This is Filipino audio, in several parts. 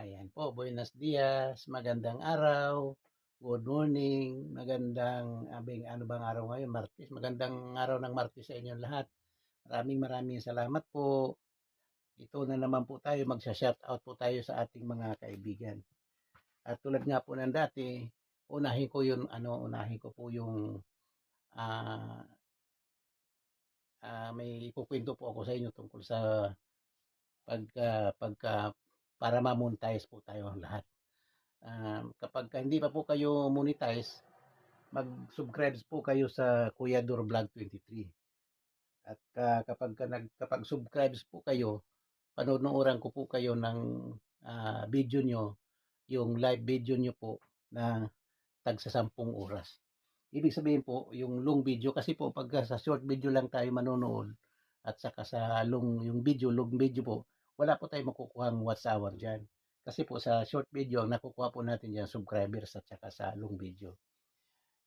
Ayan po, buenos dias, magandang araw, good morning, magandang ano bang araw ngayon, Martes. Magandang araw ng Martes sa inyong lahat. Maraming salamat po. Ito na naman po tayo, magsha-shoutout po tayo sa ating mga kaibigan. At tulad nga po ng dati, unahin ko po yung ah, may ikukwento po ako sa inyo tungkol sa pagka para ma-monetize po tayo lahat. Kapag hindi pa po kayo monetize, mag-subscribe po kayo sa Kuya Dur Vlog 23. At kapag subscribe po kayo, panonoodin ko po kayo ng video nyo, yung live video nyo po na tagsa 10 oras. Ibig sabihin po, yung long video, kasi po pagka sa short video lang tayo manonood, at saka sa long video po, wala po tayong makukuhang watch hour dyan. Kasi po sa short video, ang nakukuha po natin dyan, subscribers at saka sa long video.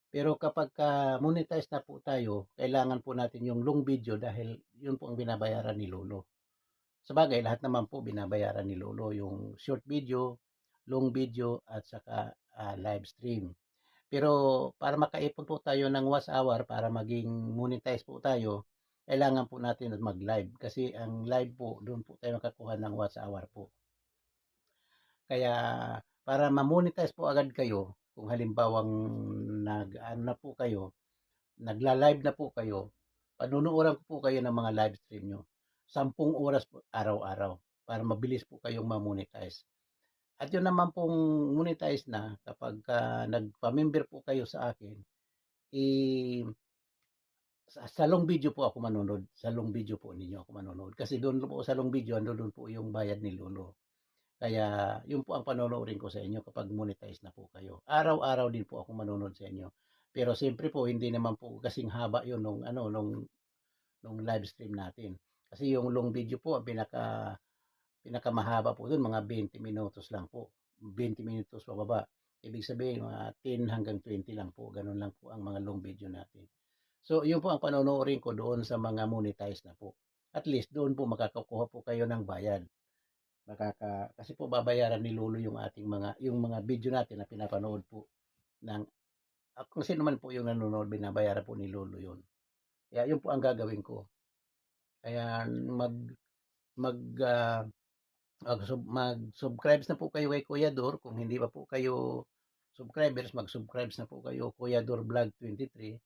Pero kapag monetize na po tayo, kailangan po natin yung long video dahil yun po ang binabayaran ni Lolo. Sabagay, lahat naman po binabayaran ni Lolo, yung short video, long video, at saka live stream. Pero para makaipon po tayo ng watch hour, para maging monetize po tayo, kailangan po natin mag-live. Kasi ang live po, doon po tayo makakuha ng watch hour po. Kaya para ma-monetize po agad kayo, kung halimbawang na po kayo, nagla-live na po kayo, panunuoran ko po kayo ng mga live stream nyo. 10 oras po araw-araw para mabilis po kayong ma-monetize. At yun naman pong monetize na kapag nagpa-member po kayo sa akin, sa long video po ako manonood. Sa long video po ninyo ako manonood. Kasi doon po sa long video, doon po yung bayad ni Lolo. Kaya yun po ang panonoorin ko sa inyo kapag monetize na po kayo. Araw-araw din po ako manonood sa inyo. Pero siyempre po, hindi naman po kasing haba yun nung live stream natin. Kasi yung long video po, ang pinakamahaba po doon, mga 20 minutos lang po. 20 minutos pababa. Ibig sabihin, mga 10 hanggang 20 lang po. Ganun lang po ang mga long video natin. So, yun po ang panonoorin ko doon sa mga monetize na po. At least, doon po makakakuha po kayo ng bayad. Kasi po babayaran ni Lolo yung mga video natin na pinapanood po ng kung sino man po yung nanonood, binabayaran po ni Lolo yun. Kaya yun po ang gagawin ko. Kaya mag uh, mag-subscribe na po kayo kay Kuya Dor. Kung hindi pa po kayo subscribers, mag-subscribe na po kayo Kuya Dor Vlog 23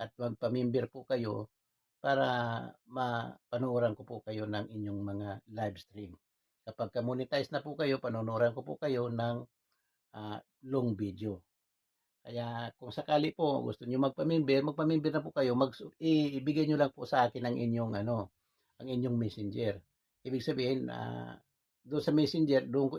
at magpa-member po kayo para mapanooran ko po kayo ng inyong mga live stream. Kapag monetize na po kayo, panooran ko po kayo ng long video. Kaya kung sakali po gusto niyo magpa-member na po kayo, ibigay niyo lang po sa akin ang inyong messenger. Ibig sabihin, doon sa messenger, doon ko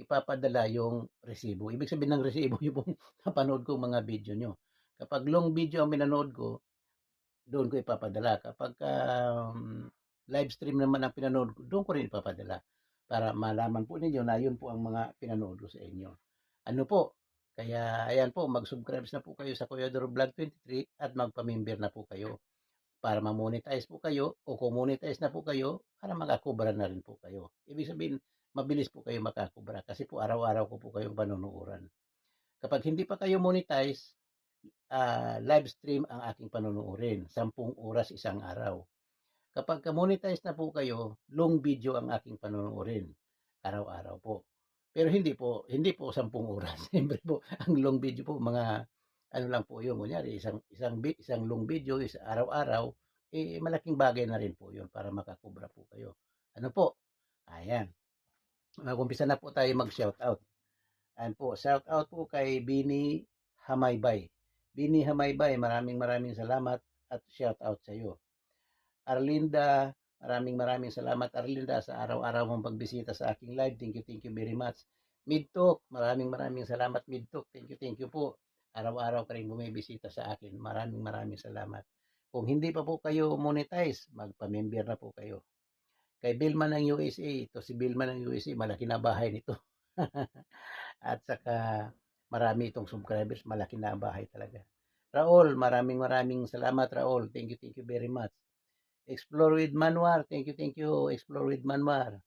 ipapadala yung resibo. Ibig sabihin ng resibo yung napanood ko mga video nyo. Kapag long video ang pinanood ko, doon ko ipapadala. Kapag live stream naman ang pinanood ko, doon ko rin ipapadala. Para malaman po ninyo na yun po ang mga pinanood ko sa inyo. Ano po? Kaya ayan po, mag-subscribe na po kayo sa Kuya Dor Vlog 23 at magpa-member na po kayo para ma-monetize po kayo, o kung monetize na po kayo, para makakubra na rin po kayo. Ibig sabihin, mabilis po kayo makakubra kasi po araw-araw ko po kayong panonuuran. Kapag hindi pa kayo monetize, live stream ang aking panonuurin, 10 oras isang araw. Kapag monetize na po kayo, long video ang aking panonuurin, araw-araw po. Pero hindi po 10 oras. Siyempre po, ang long video po, mga ano lang po yun, kunyari, isang long video, araw-araw, malaking bagay na rin po yun para makakubra po kayo. Ano po? Ayan. Mag-umpisa na po tayo mag-shoutout. Ayan po, shoutout po kay Bini Hamaybay. Bini Hamaybay, maraming salamat at shoutout sa iyo. Arlinda, maraming salamat Arlinda sa araw-araw mong pagbisita sa aking live. Thank you very much. Midtok, maraming salamat Midtok. Thank you po. Araw-araw ka rin bumibisita sa akin. Maraming salamat. Kung hindi pa po kayo monetize, magpa-member na po kayo. Kay Bilma ng USA, ito si Bilma ng USA, malaki na bahay nito. At saka marami itong subscribers, malaki na bahay talaga. Raul, maraming salamat Raul. Thank you very much. Explore with Manwar. Thank you. Explore with Manwar.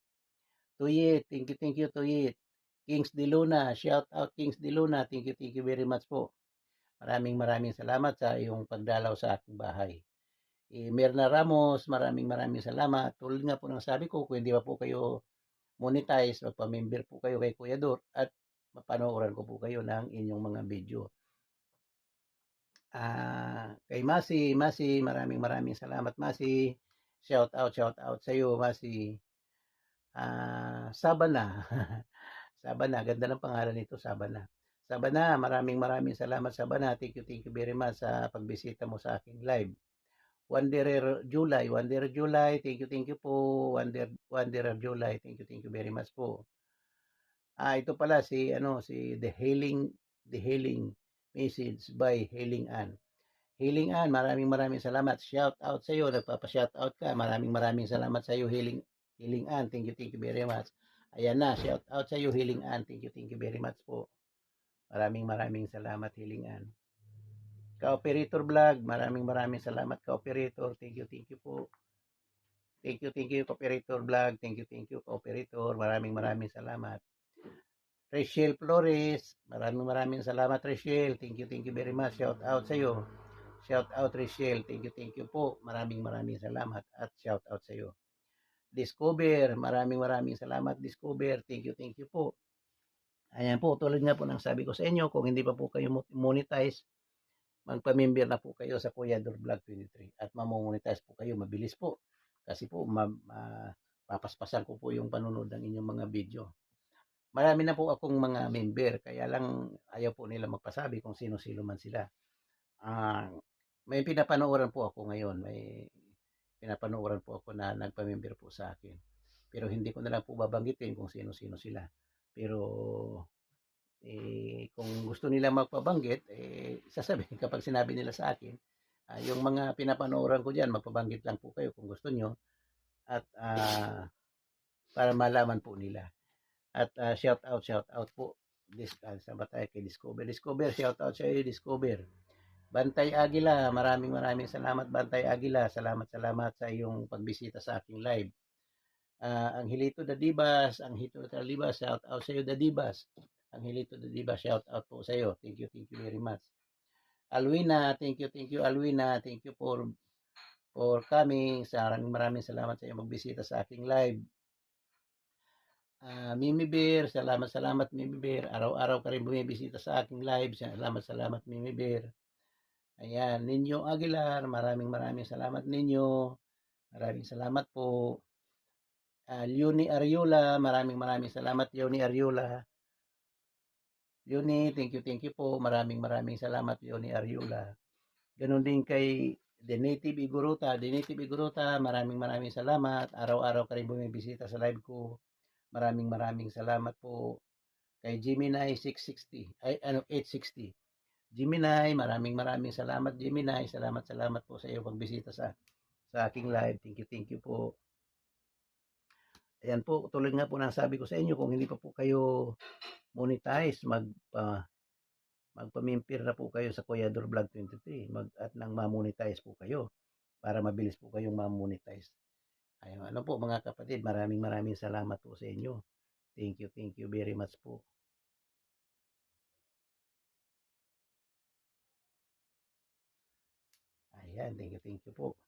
Tuyit, thank you Tuyit. Kings De Luna, shout out Kings De Luna, thank you very much po. Maraming salamat sa iyong pagdalaw sa aking bahay. Merna Ramos, maraming salamat. Tulad nga po ng sabi ko, kung hindi pa po kayo monetize, magpa-member po kayo kay Kuya Dor at mapanooran ko po kayo ng inyong mga video. Kay Masi, maraming salamat Masi. Shout out sa iyo Masi. Sabana. Sabana, ganda ng pangalan nito, Sabana. Sabana, maraming salamat Sabana. Thank you very much sa pagbisita mo sa aking live. Wanderer July, thank you po. Wanderer July, thank you very much po. Ito pala si The Healing Message by Healing Ann. Healing Ann, maraming salamat. Shout out sa iyo, nagpapa-shout out ka. Maraming salamat sa iyo Healing Ann. Thank you very much. Ayan na, shout out sa iyo Healing Ann. Thank you very much po. Maraming salamat Healing Ann. Ka-operator vlog, maraming salamat ka-operator. Thank you po. Thank you ka-operator vlog. Thank you ka-operator. Maraming salamat. Rachel Flores, maraming salamat Rachel. Thank you very much. Shout out sa iyo. Shout out Rachel. Thank you po. Maraming salamat at shout out sa iyo. Discover, maraming salamat Discover. Thank you po. Ayan po, tulad nga po ng sabi ko sa inyo, kung hindi pa po kayo monetize, magpa-member na po kayo sa Kuya Dor Vlog 23 at mamonetize po kayo, mabilis po. Kasi po, papaspasan ko po yung panonood ng inyong mga video. Marami na po akong mga member, kaya lang ayaw po nila magpasabi kung sino-sino man sila. May pinapanooran po ako ngayon, may pinapanooran po ako na nagpa-member po sa akin. Pero hindi ko na lang po babanggitin kung sino-sino sila. Pero kung gusto nila magpabanggit, sasabihin kapag sinabi nila sa akin, yung mga pinapanooran ko diyan, magpabanggit lang po kayo kung gusto nyo at para malaman po nila. At shout out po sa batay kay Discover, shout out sa iyo Discover. Bantay Aguila, maraming salamat Bantay Aguila, salamat sa iyong pagbisita sa aking live. Angelito Dadibas, shout out sa iyo Dadibas. Angelito Dadibas, shout out po sa iyo. Thank you very much. Alwina, thank you Alwina. Thank you for coming. Maraming salamat sa iyo magbisita sa aking live. Mimi Bear, salamat Mimi Bear. Araw-araw ka rin bumibisita sa aking live. Salamat Mimi Bear. Ayan, Ninyo Aguilar, maraming salamat Ninyo. Maraming salamat po. Leonie Ariola, maraming salamat Leonie Ariola. Leonie, thank you po. Maraming salamat Leonie Ariola. Ganon din kay The Native Iguruta, maraming salamat. Araw-araw ka rin bumibisita sa live ko. Maraming salamat po. Kay Gemini 860. Gemini, maraming salamat Gemini. Salamat po sa iyo pagbisita sa aking live. Thank you po. Ayan po, tulad nga po ng sabi ko sa inyo, kung hindi pa po kayo monetize, magpa-member na po kayo sa Kuya Dor Vlog 23 at nang ma-monetize po kayo para mabilis po kayong ma-monetize. Ayun, po mga kapatid, maraming salamat po sa inyo. Thank you very much po. Ayan, thank you po.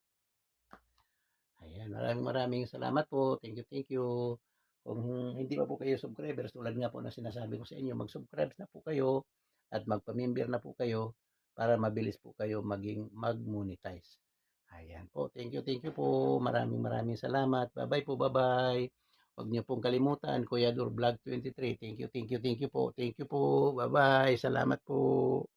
Ayan, maraming salamat po. Thank you. Kung hindi pa po kayo subscribers, tulad nga po na sinasabi ko sa inyo, mag-subscribe na po kayo at magpa-member na po kayo para mabilis po kayo mag-monetize. Ayan po. Thank you po. Maraming salamat. Bye-bye po. Bye-bye. Huwag niyo pong kalimutan, Kuya Dor Vlog 23. Thank you po. Bye-bye. Salamat po.